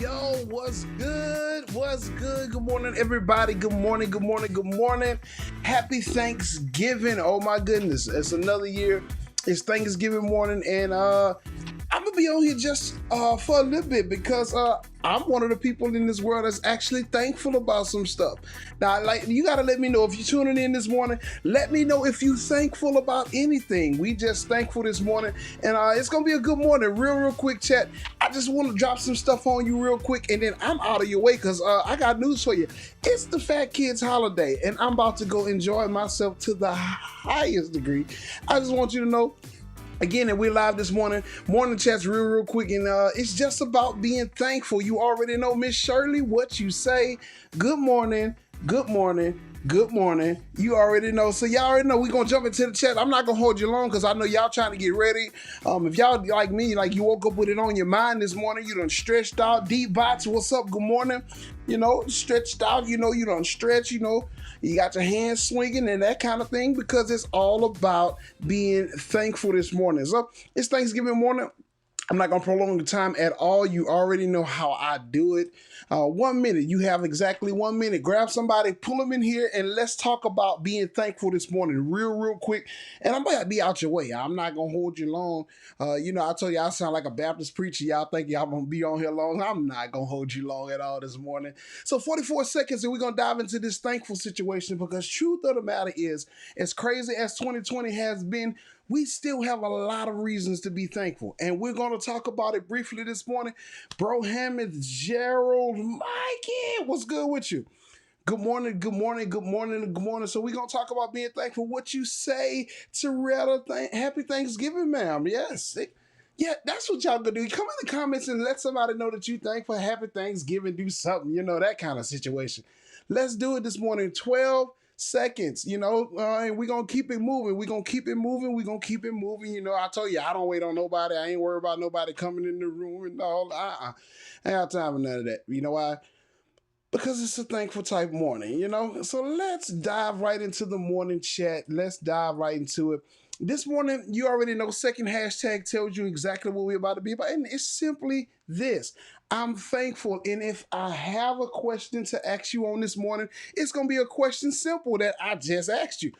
Yo, what's good? What's good? Good morning, everybody. Good morning, good morning, good morning. Happy Thanksgiving. Oh my goodness. It's another year. It's Thanksgiving morning, and I'm gonna be on here just for a little bit because I'm one of the people in this world that's actually thankful about some stuff. Now, like, you gotta let me know if you're tuning in this morning. Let me know if you're thankful about anything. We just thankful this morning, and it's gonna be a good morning. Real quick chat. I just want to drop some stuff on you real quick, and then I'm out of your way because I got news for you. It's the Fat Kids holiday, and I'm about to go enjoy myself to the highest degree. I just want you to know again, and we're live this morning. Morning chats real quick, and it's just about being thankful. You already know, Miss Shirley, what you say. Good morning, good morning, good morning. You already know. So y'all already know we're gonna jump into the chat. I'm not gonna hold you long because I know y'all trying to get ready. If y'all like me, like you woke up with it on your mind this morning, you done stretched out. Deep bots, what's up? Good morning. You know, stretched out, you know, you done stretch, you know. You got your hands swinging and that kind of thing because it's all about being thankful this morning. So it's Thanksgiving morning. I'm not going to prolong the time at all. You already know how I do it. 1 minute. You have exactly 1 minute. Grab somebody, pull them in here, and let's talk about being thankful this morning real quick. And I'm going to be out your way. I'm not going to hold you long. You know, I told you I sound like a Baptist preacher. Y'all think y'all going to be on here long. I'm not going to hold you long at all this morning. So 44 seconds, and we're going to dive into this thankful situation because truth of the matter is, as crazy as 2020 has been, we still have a lot of reasons to be thankful. And we're going to talk about it briefly this morning. Bro Hammond, Gerald, Mikey, what's good with you? Good morning, good morning, good morning, good morning. So we're going to talk about being thankful. What you say, Terrell, happy Thanksgiving, ma'am. Yes. Yeah, that's what y'all gonna do. Come in the comments and let somebody know that you thankful. Happy Thanksgiving. Do something, you know, that kind of situation. Let's do it this morning. 12 seconds, you know, and we're gonna keep it moving. We're gonna keep it moving. We're gonna keep it moving. You know, I told you I don't wait on nobody. I ain't worried about nobody coming in the room and all. I ain't got time for none of that. You know why? Because it's a thankful type morning, you know? So let's dive right into the morning chat. Let's dive right into it. This morning, you already know, second hashtag tells you exactly what we're about to be about. And it's simply this. I'm thankful. And if I have a question to ask you on this morning, it's going to be a question simple that I just asked you.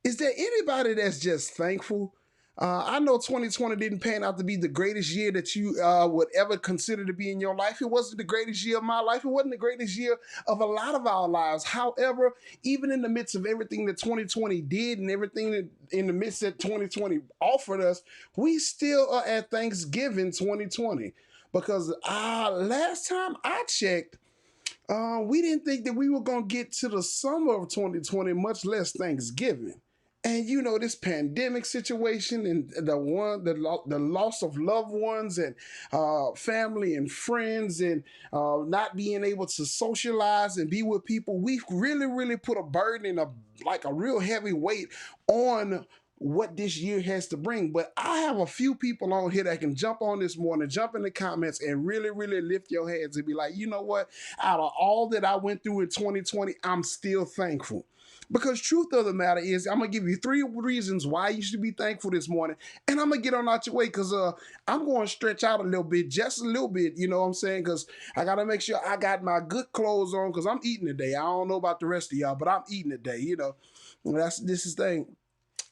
Is there anybody that's just thankful? I know 2020 didn't pan out to be the greatest year that you would ever consider to be in your life. It wasn't the greatest year of my life. It wasn't the greatest year of a lot of our lives. However, even in the midst of everything that 2020 did and everything that in the midst that 2020 offered us, we still are at Thanksgiving 2020. Because last time I checked, we didn't think that we were going to get to the summer of 2020, much less Thanksgiving. And you know, this pandemic situation and the loss of loved ones and family and friends and not being able to socialize and be with people, we've really put a burden and a real heavy weight on what this year has to bring. But I have a few people on here that can jump on this morning, jump in the comments, and really lift your heads and be like, you know what? Out of all that I went through in 2020, I'm still thankful. Because truth of the matter is, I'm gonna give you 3 reasons why you should be thankful this morning, and I'm gonna get on out your way because I'm going to stretch out a little bit, just a little bit. You know what I'm saying? Because I gotta make sure I got my good clothes on because I'm eating today. I don't know about the rest of y'all, but I'm eating today. You know, this is the thing.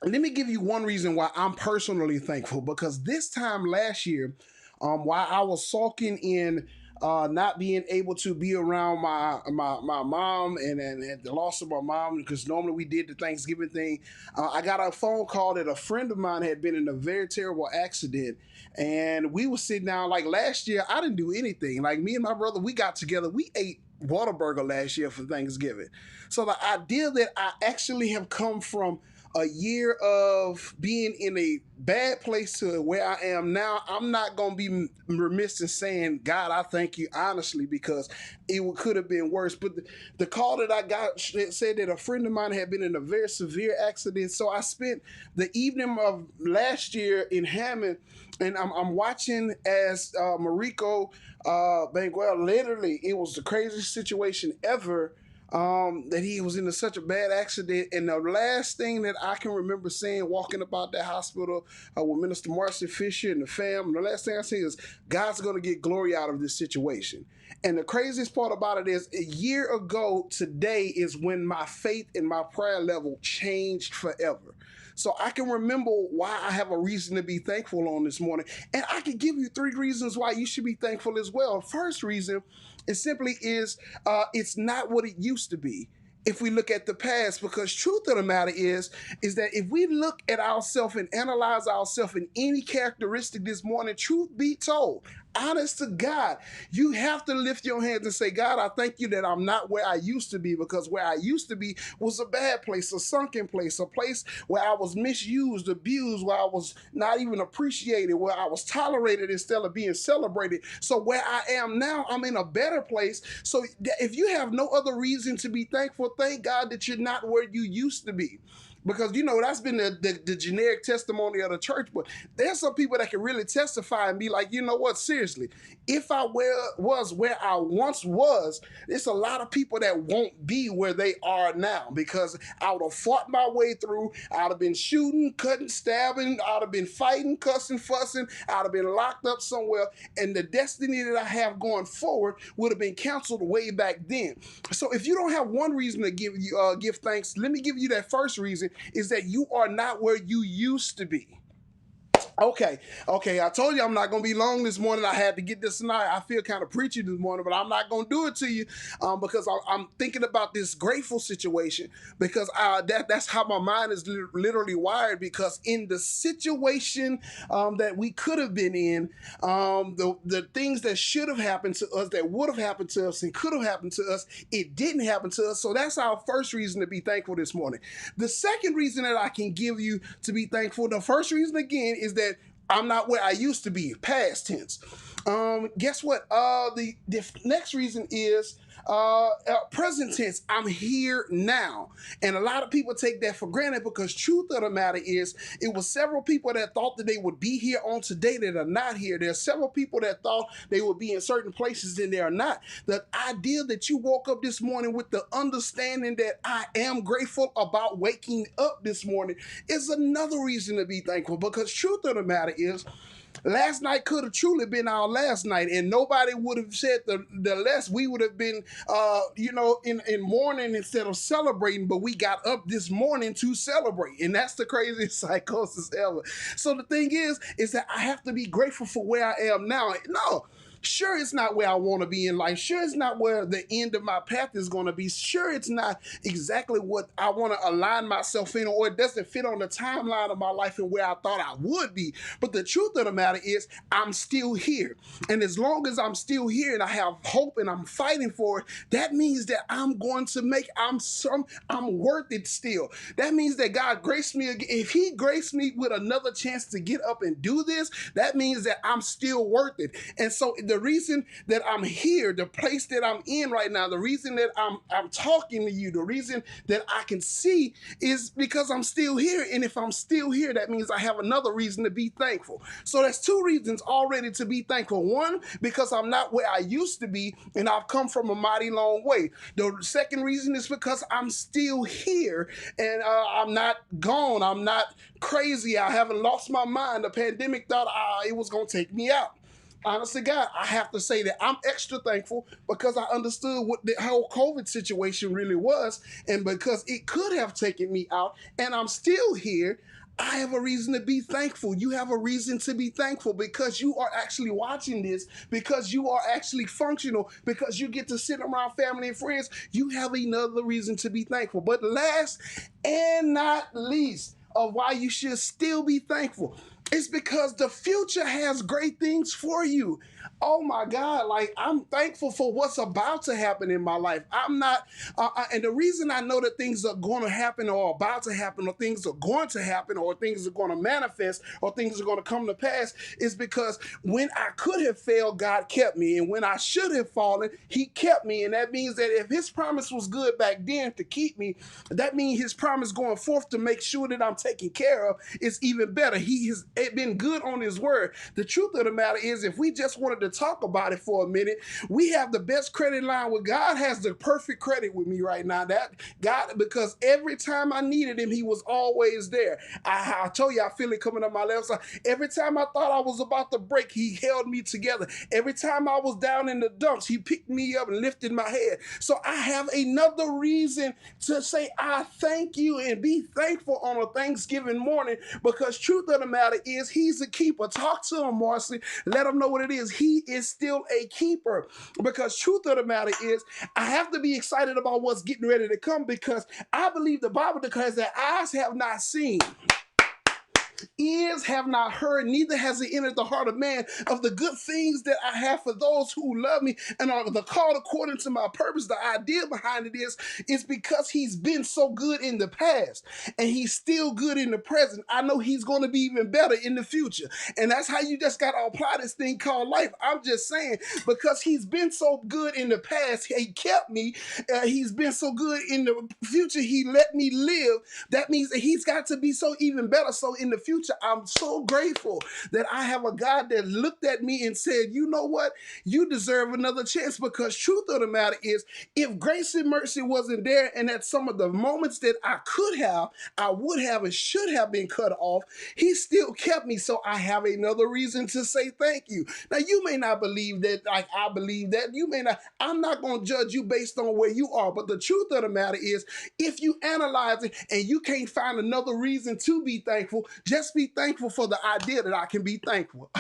Let me give you one reason why I'm personally thankful because this time last year, while I was sulking in not being able to be around my mom and the loss of my mom because normally we did the Thanksgiving thing. I got a phone call that a friend of mine had been in a very terrible accident, and we were sitting down like last year. I didn't do anything. Like me and my brother, we got together. We ate Whataburger last year for Thanksgiving. So the idea that I actually have come from a year of being in a bad place to where I am now, I'm not going to be remiss in saying, God, I thank you honestly because it could have been worse. But the call that I got said that a friend of mine had been in a very severe accident. So I spent the evening of last year in Hammond, and I'm watching as Mariko Banguel, literally, it was the craziest situation ever. that he was in such a bad accident. And the last thing that I can remember saying, walking about that hospital with Minister Marcy Fisher and the fam, the last thing I say is, God's going to get glory out of this situation. And the craziest part about it is, a year ago today is when my faith and my prayer level changed forever. So I can remember why I have a reason to be thankful on this morning. And I can give you 3 reasons why you should be thankful as well. First reason, it simply is it's not what it used to be if we look at the past, because truth of the matter is that if we look at ourselves and analyze ourselves in any characteristic this morning, truth be told, honest to God, you have to lift your hands and say, God, I thank you that I'm not where I used to be, because where I used to be was a bad place, a sunken place, a place where I was misused, abused, where I was not even appreciated, where I was tolerated instead of being celebrated. So where I am now, I'm in a better place. So if you have no other reason to be thankful, thank God that you're not where you used to be. Because that's been the generic testimony of the church, but there's some people that can really testify and be like, you know what, seriously, if I was where I once was, there's a lot of people that won't be where they are now, because I would have fought my way through. I'd have been shooting, cutting, stabbing, I'd have been fighting, cussing, fussing, I'd have been locked up somewhere, and the destiny that I have going forward would have been canceled way back then. So if you don't have one reason to give thanks, let me give you that first reason, is that you are not where you used to be. Okay. I told you I'm not going to be long this morning. I had to get this tonight. I feel kind of preachy this morning, but I'm not going to do it to you because I'm thinking about this grateful situation, because that's how my mind is literally wired. Because in the situation that we could have been in, the things that should have happened to us, that would have happened to us and could have happened to us, it didn't happen to us. So that's our first reason to be thankful this morning. The second reason that I can give you to be thankful, the first reason again, is that I'm not where I used to be, past tense. Guess what? The next reason is present tense. I'm here now. And a lot of people take that for granted, because truth of the matter is, it was several people that thought that they would be here on today that are not here. There's several people that thought they would be in certain places and they are not. The idea that you woke up this morning with the understanding that I am grateful about waking up this morning is another reason to be thankful, because truth of the matter is, last night could have truly been our last night, and nobody would have said the less. We would have been, in mourning instead of celebrating, but we got up this morning to celebrate, and that's the craziest psychosis ever. So the thing is that I have to be grateful for where I am now. No. Sure, it's not where I want to be in life. Sure, it's not where the end of my path is going to be. Sure, it's not exactly what I want to align myself in, or it doesn't fit on the timeline of my life and where I thought I would be. But the truth of the matter is, I'm still here. And as long as I'm still here and I have hope and I'm fighting for it, that means that I'm going to I'm worth it still. That means that God graced me again. If He graced me with another chance to get up and do this, that means that I'm still worth it. And so the reason that I'm here, the place that I'm in right now, the reason that I'm talking to you, the reason that I can see is because I'm still here. And if I'm still here, that means I have another reason to be thankful. So that's 2 reasons already to be thankful. One, because I'm not where I used to be and I've come from a mighty long way. The second reason is because I'm still here and I'm not gone. I'm not crazy. I haven't lost my mind. The pandemic thought it was going to take me out. Honestly, God, I have to say that I'm extra thankful because I understood what the whole COVID situation really was, and because it could have taken me out, and I'm still here. I have a reason to be thankful. You have a reason to be thankful because you are actually watching this, because you are actually functional, because you get to sit around family and friends. You have another reason to be thankful. But last and not least of why you should still be thankful, it's because the future has great things for you. Oh my God, like I'm thankful for what's about to happen in my life. I'm not, and the reason I know that things are going to happen or about to happen or things are going to happen or things are going to manifest or things are going to come to pass is because when I could have failed, God kept me. And when I should have fallen, He kept me. And that means that if His promise was good back then to keep me, that means His promise going forth to make sure that I'm taken care of is even better. He is been good on his word. The truth of the matter is, if we just wanted to talk about it for a minute, we have the best credit line with God. Has the perfect credit with me right now. That God, because every time I needed him, he was always there. I told you I feel it coming up my left side. Every time I thought I was about to break, he held me together. Every time I was down in the dumps, he picked me up and lifted my head. So I have another reason to say I thank you and be thankful on a Thanksgiving morning, because truth of the matter is, he's a keeper. Talk to him, Marcy. Let him know what it is. He is still a keeper. Because truth of the matter is, I have to be excited about what's getting ready to come, because I believe the Bible declares that eyes have not seen, ears have not heard, neither has it entered the heart of man, of the good things that I have for those who love me and are the called according to my purpose. The idea behind it is because he's been so good in the past and he's still good in the present. I know he's going to be even better in the future. And that's how you just got to apply this thing called life. I'm just saying, because he's been so good in the past, he kept me. He's been so good in the future, he let me live. That means that he's got to be so even better. So in the future, I'm so grateful that I have a God that looked at me and said, you know what? You deserve another chance. Because truth of the matter is, if grace and mercy wasn't there, and at some of the moments that I could have, I would have and should have been cut off, he still kept me. So I have another reason to say thank you. Now, you may not believe that like I believe that. You may not. I'm not going to judge you based on where you are. But the truth of the matter is, if you analyze it and you can't find another reason to be thankful, just be thankful for the idea that I can be thankful.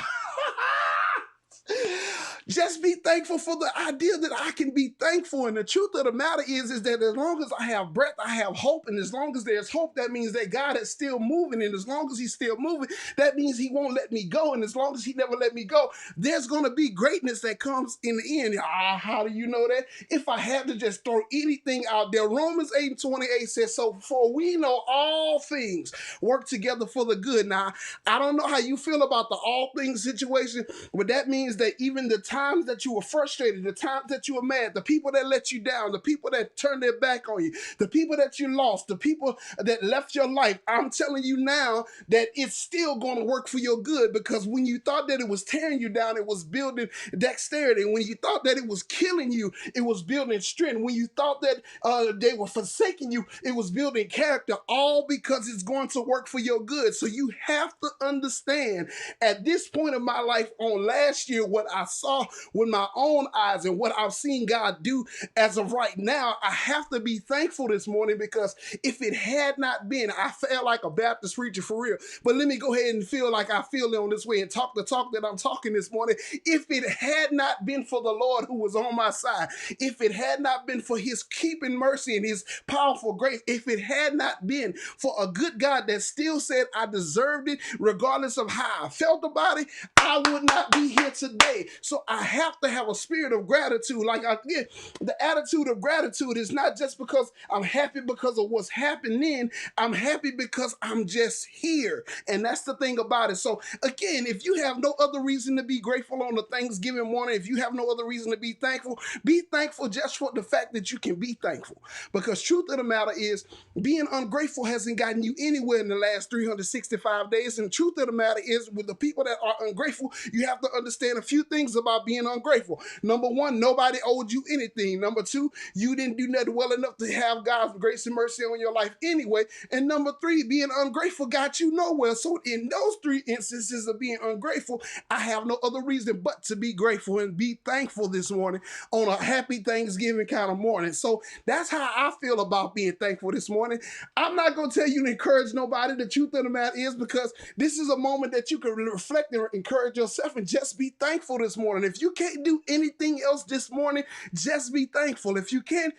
Just be thankful for the idea that I can be thankful. And the truth of the matter is that as long as I have breath, I have hope. And as long as there's hope, that means that God is still moving. And as long as he's still moving, that means he won't let me go. And as long as he never let me go, there's going to be greatness that comes in the end. How do you know that? If I had to just throw anything out there, Romans 8:28 says, so for we know all things work together for the good. Now, I don't know how you feel about the all things situation, but that means that even the times that you were frustrated, the times that you were mad, the people that let you down, the people that turned their back on you, the people that you lost, the people that left your life, I'm telling you now that it's still going to work for your good. Because when you thought that it was tearing you down, it was building dexterity. When you thought that it was killing you, it was building strength. When you thought that they were forsaking you, it was building character, all because it's going to work for your good. So you have to understand, at this point of my life on last year, what I saw with my own eyes and what I've seen God do as of right now, I have to be thankful this morning. Because if it had not been, I felt like a Baptist preacher for real, but let me go ahead and feel like I feel on this way and talk the talk that I'm talking this morning. If it had not been for the Lord who was on my side, if it had not been for his keeping mercy and his powerful grace, if it had not been for a good God that still said I deserved it regardless of how I felt about it, I would not be here today. So I have to have a spirit of gratitude. Like I did, the attitude of gratitude is not just because I'm happy because of what's happening. I'm happy because I'm just here. And that's the thing about it. So again, if you have no other reason to be grateful on the Thanksgiving morning, if you have no other reason to be thankful just for the fact that you can be thankful. Because truth of the matter is, being ungrateful hasn't gotten you anywhere in the last 365 days. And truth of the matter is, with the people that are ungrateful, you have to understand a few things about being ungrateful. Number one, nobody owed you anything. Number two, you didn't do nothing well enough to have God's grace and mercy on your life anyway. And number three, being ungrateful got you nowhere. So in those three instances of being ungrateful, I have no other reason but to be grateful and be thankful this morning on a happy Thanksgiving kind of morning. So that's how I feel about being thankful this morning. I'm not going to tell you to encourage nobody. The truth of the matter is, because this is a moment that you can reflect and encourage yourself and just be thankful this morning. If you can't do anything else this morning, just be thankful. If you can't,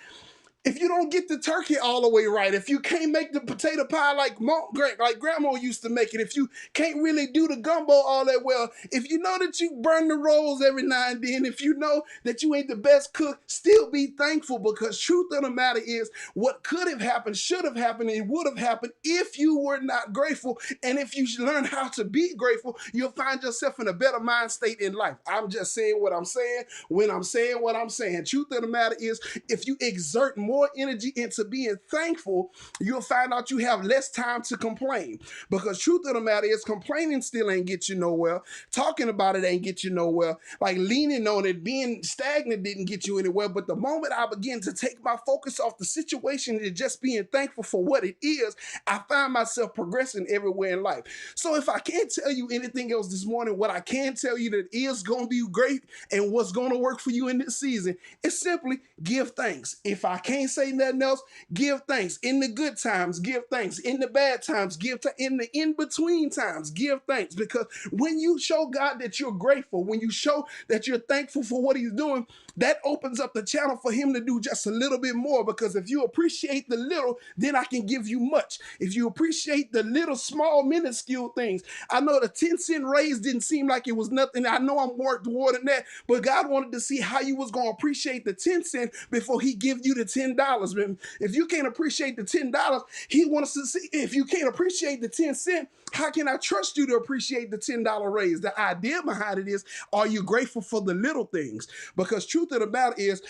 if you don't get the turkey all the way right, if you can't make the potato pie like grandma used to make it, if you can't really do the gumbo all that well, if you know that you burn the rolls every now and then, if you know that you ain't the best cook, still be thankful. Because truth of the matter is, what could have happened, should have happened, and would have happened if you were not grateful. And if you learn how to be grateful, you'll find yourself in a better mind state in life. I'm just saying what I'm saying when I'm saying what I'm saying. Truth of the matter is, if you exert more energy into being thankful, you'll find out you have less time to complain. Because truth of the matter is, complaining still ain't get you nowhere. Talking about it ain't get you nowhere. Like leaning on it, being stagnant didn't get you anywhere. But the moment I begin to take my focus off the situation and just being thankful for what it is, I find myself progressing everywhere in life. So if I can't tell you anything else this morning, what I can tell you that is going to be great and what's going to work for you in this season is simply give thanks. If I can't say nothing else, give thanks. In the good times, give thanks. In the bad times, give thanks. In the in-between times, give thanks. Because when you show God that you're grateful, when you show that you're thankful for what he's doing, that opens up the channel for him to do just a little bit more. Because if you appreciate the little, then I can give you much. If you appreciate the little, small, minuscule things, I know the 10-cent raise didn't seem like it was nothing. I know I'm worked more than that, but God wanted to see how you was going to appreciate the 10 cent before he give you the $10. If you can't appreciate the $10, he wants to see, if you can't appreciate the 10 cent, how can I trust you to appreciate the $10 raise? The idea behind it is, are you grateful for the little things? Because truth of the matter is,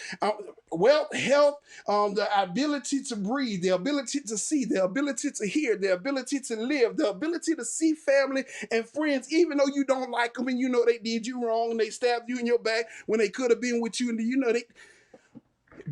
wealth, health, the ability to breathe, the ability to see, the ability to hear, the ability to live, the ability to see family and friends, even though you don't like them and you know they did you wrong and they stabbed you in your back when they could have been with you and you know they...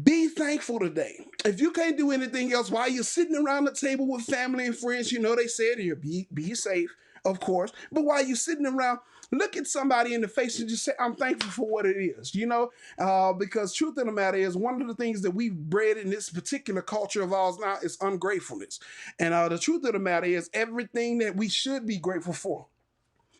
Be thankful today. If you can't do anything else while you're sitting around the table with family and friends, you know they said here, be safe, of course. But while you're sitting around, look at somebody in the face and just say, I'm thankful for what it is, because truth of the matter is, one of the things that we've bred in this particular culture of ours now is ungratefulness. And the truth of the matter is, everything that we should be grateful for,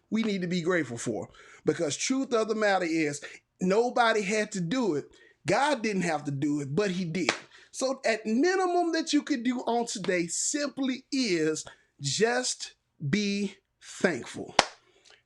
we need to be grateful for. Because truth of the matter is, nobody had to do it. God didn't have to do it, but he did. So at minimum that you could do on today simply is just be thankful.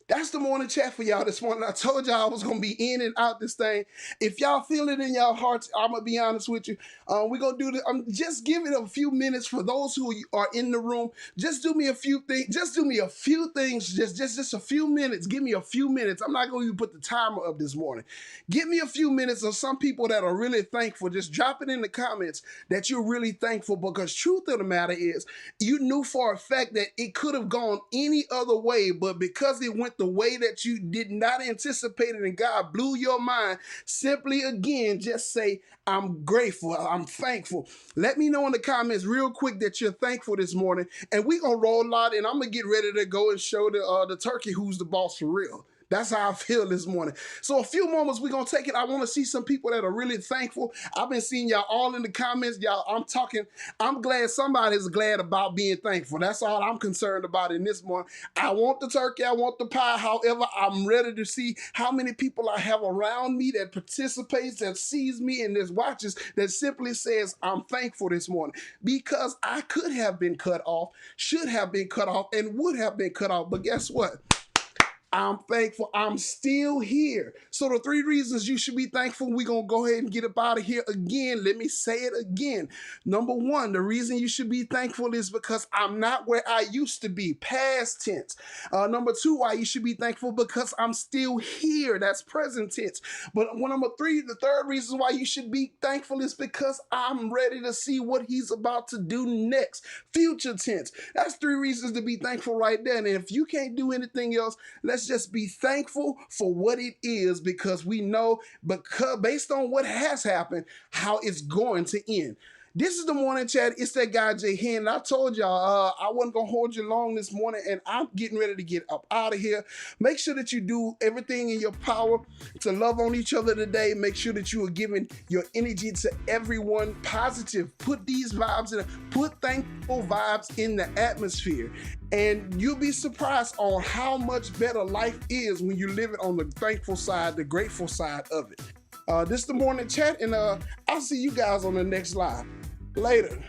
That's the morning chat for y'all this morning. I told y'all I was going to be in and out this thing. If y'all feel it in y'all hearts, I'm going to be honest with you. We're going to do this. I'm just giving a few minutes for those who are in the room. Just do me a few things. Just do me a few things. Just a few minutes. Give me a few minutes. I'm not going to even put the timer up this morning. Give me a few minutes of some people that are really thankful. Just drop it in the comments that you're really thankful, because truth of the matter is, you knew for a fact that it could have gone any other way, but because it went the way that you did not anticipate it and God blew your mind, simply again, just say, I'm grateful, I'm thankful. Let me know in the comments real quick that you're thankful this morning, and we're going to roll out and I'm going to get ready to go and show the turkey who's the boss for real. That's how I feel this morning. So a few moments, we're going to take it. I want to see some people that are really thankful. I've been seeing y'all all in the comments. Y'all, I'm glad somebody's glad about being thankful. That's all I'm concerned about in this morning. I want the turkey. I want the pie. However, I'm ready to see how many people I have around me that participates, that sees me and that watches, that simply says, I'm thankful this morning. Because I could have been cut off, should have been cut off, and would have been cut off. But guess what? I'm thankful I'm still here. So the 3 reasons you should be thankful, we're going to go ahead and get up out of here again. Let me say it again. Number 1, the reason you should be thankful is because I'm not where I used to be, past tense. Number 2, why you should be thankful, because I'm still here, that's present tense. But number 3, the third reason why you should be thankful is because I'm ready to see what he's about to do next, future tense. That's 3 reasons to be thankful right there. And if you can't do anything else, let's just be thankful for what it is, because we know, because based on what has happened, how it's going to end. This is the morning chat. It's that guy Jay Hen. I told y'all I wasn't gonna hold you long this morning, and I'm getting ready to get up out of here. Make sure that you do everything in your power to love on each other today. Make sure that you are giving your energy to everyone positive. Put these vibes in, put thankful vibes in the atmosphere, and you'll be surprised on how much better life is when you live it on the thankful side, the grateful side of it. This is the morning chat, and I'll see you guys on the next live. Later.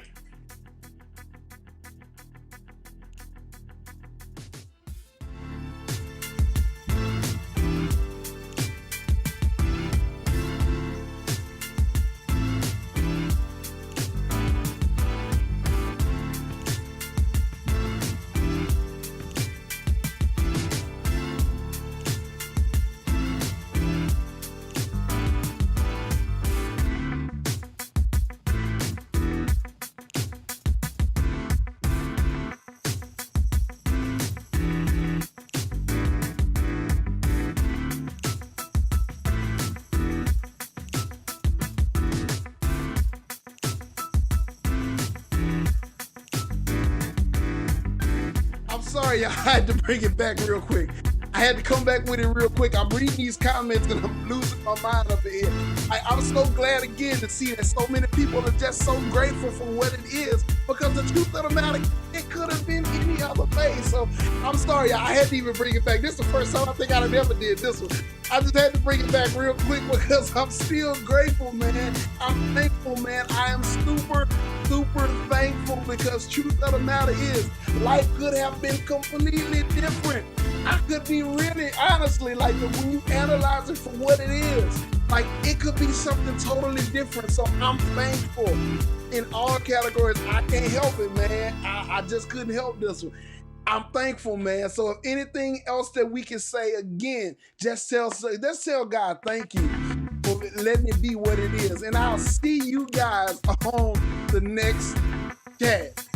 sorry, y'all. I had to bring it back real quick. I had to come back with it real quick. I'm reading these comments and I'm losing my mind up here. I'm so glad again to see that so many people are just so grateful for what it is, because the truth of the matter, it could have been any other way. So I'm sorry, I had to even bring it back. This is the first time I think I ever did this one. I just had to bring it back real quick because I'm still grateful, man. I'm thankful, man. I am super thankful, because truth of the matter is, life could have been completely different. I could be really, honestly, like when you analyze it for what it is, like it could be something totally different. So I'm thankful in all categories. I can't help it, man. I just couldn't help this one. I'm thankful, man. So if anything else that we can say, again, just tell God thank you for letting it be what it is. And I'll see you guys on the next chat.